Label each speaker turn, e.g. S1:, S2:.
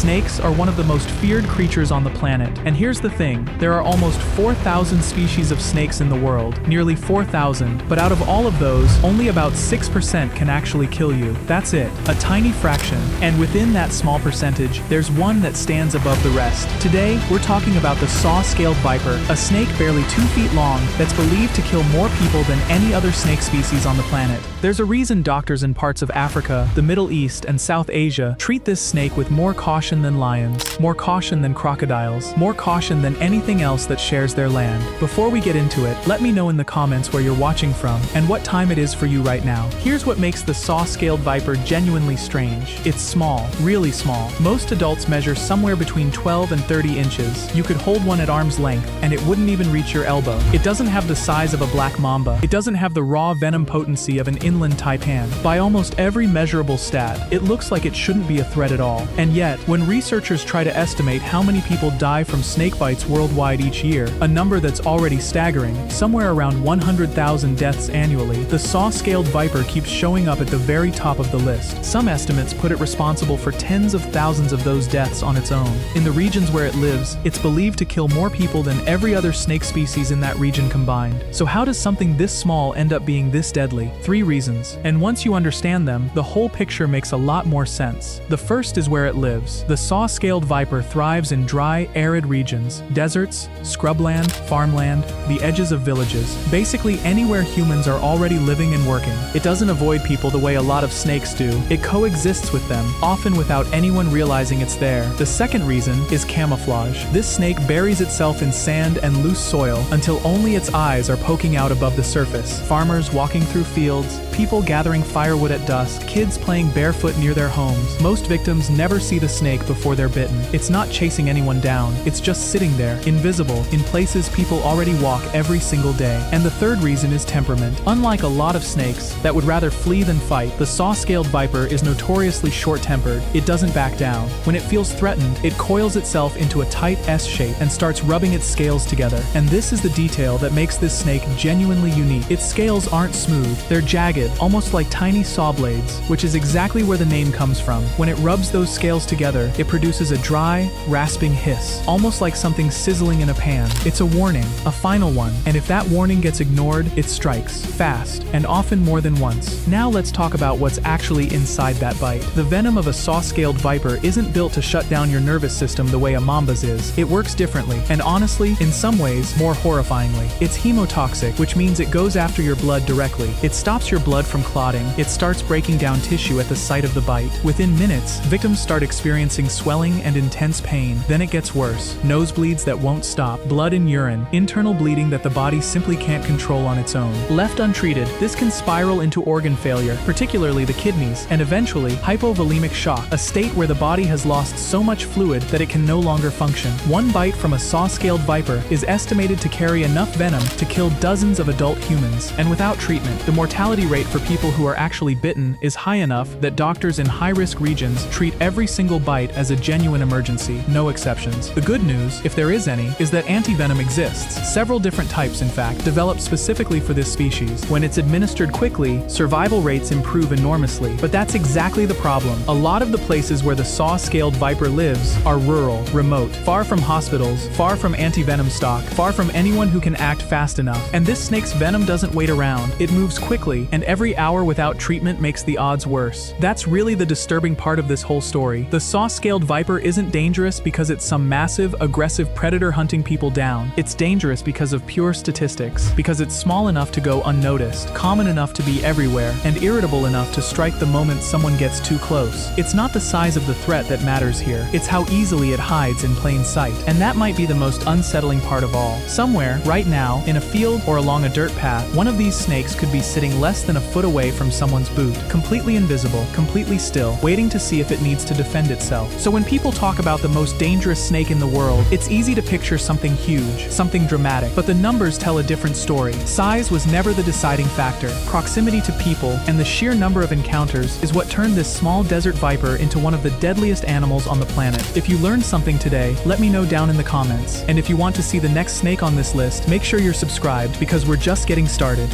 S1: Snakes are one of the most feared creatures on the planet. And here's the thing, there are almost 4,000 species of snakes in the world, nearly 4,000, but out of all of those, only about 6% can actually kill you. That's it, a tiny fraction. And within that small percentage, there's one that stands above the rest. Today, we're talking about the saw-scaled viper, a snake barely 2 feet long that's believed to kill more people than any other snake species on the planet. There's a reason doctors in parts of Africa, the Middle East, and South Asia treat this snake with more caution than lions, more caution than crocodiles, more caution than anything else that shares their land. Before we get into it, let me know in the comments where you're watching from and what time it is for you right now. Here's what makes the saw-scaled viper genuinely strange. It's small, really small. Most adults measure somewhere between 12 and 30 inches. You could hold one at arm's length, and it wouldn't even reach your elbow. It doesn't have the size of a black mamba. It doesn't have the raw venom potency of an inland taipan. By almost every measurable stat, it looks like it shouldn't be a threat at all. And yet, when researchers try to estimate how many people die from snake bites worldwide each year, a number that's already staggering, somewhere around 100,000 deaths annually, the saw-scaled viper keeps showing up at the very top of the list. Some estimates put it responsible for tens of thousands of those deaths on its own. In the regions where it lives, it's believed to kill more people than every other snake species in that region combined. So how does something this small end up being this deadly? 3 reasons. And once you understand them, the whole picture makes a lot more sense. The first is where it lives. The saw-scaled viper thrives in dry, arid regions, deserts, scrubland, farmland, the edges of villages, basically anywhere humans are already living and working. It doesn't avoid people the way a lot of snakes do. It coexists with them, often without anyone realizing it's there. The second reason is camouflage. This snake buries itself in sand and loose soil until only its eyes are poking out above the surface. Farmers walking through fields, people gathering firewood at dusk, kids playing barefoot near their homes. Most victims never see the snake before they're bitten. It's not chasing anyone down, it's just sitting there, invisible, in places people already walk every single day. And the third reason is temperament. Unlike a lot of snakes that would rather flee than fight, the saw-scaled viper is notoriously short-tempered. It doesn't back down. When it feels threatened, it coils itself into a tight S shape and starts rubbing its scales together. And this is the detail that makes this snake genuinely unique. Its scales aren't smooth, they're jagged, almost like tiny saw blades, which is exactly where the name comes from. When it rubs those scales together, it produces a dry, rasping hiss, almost like something sizzling in a pan. It's a warning, a final one, and if that warning gets ignored, it strikes, fast, and often more than once. Now let's talk about what's actually inside that bite. The venom of a saw-scaled viper isn't built to shut down your nervous system the way a mamba's is. It works differently, and honestly, in some ways, more horrifyingly. It's hemotoxic, which means it goes after your blood directly. It stops your blood from clotting. It starts breaking down tissue at the site of the bite. Within minutes, victims start experiencing swelling and intense pain. Then it gets worse. Nosebleeds that won't stop, blood and urine, internal bleeding that the body simply can't control on its own. Left untreated, this can spiral into organ failure, particularly the kidneys, and eventually hypovolemic shock, a state where the body has lost so much fluid that it can no longer function. One bite from a saw-scaled viper is estimated to carry enough venom to kill dozens of adult humans, and without treatment, the mortality rate for people who are actually bitten is high enough that doctors in high-risk regions treat every single bite as a genuine emergency, no exceptions. The good news, if there is any, is that antivenom exists. Several different types, in fact, developed specifically for this species. When it's administered quickly, survival rates improve enormously. But that's exactly the problem. A lot of the places where the saw-scaled viper lives are rural, remote, far from hospitals, far from antivenom stock, far from anyone who can act fast enough. And this snake's venom doesn't wait around. It moves quickly, and every hour without treatment makes the odds worse. That's really the disturbing part of this whole story. The saw-scaled viper isn't dangerous because it's some massive, aggressive predator hunting people down. It's dangerous because of pure statistics, because it's small enough to go unnoticed, common enough to be everywhere, and irritable enough to strike the moment someone gets too close. It's not the size of the threat that matters here. It's how easily it hides in plain sight. And that might be the most unsettling part of all. Somewhere, right now, in a field or along a dirt path, one of these snakes could be sitting less than a foot away from someone's boot, completely invisible, completely still, waiting to see if it needs to defend itself. So when people talk about the most dangerous snake in the world, it's easy to picture something huge, something dramatic, but the numbers tell a different story. Size was never the deciding factor. Proximity to people and the sheer number of encounters is what turned this small desert viper into one of the deadliest animals on the planet. If you learned something today, let me know down in the comments. And if you want to see the next snake on this list, make sure you're subscribed because we're just getting started.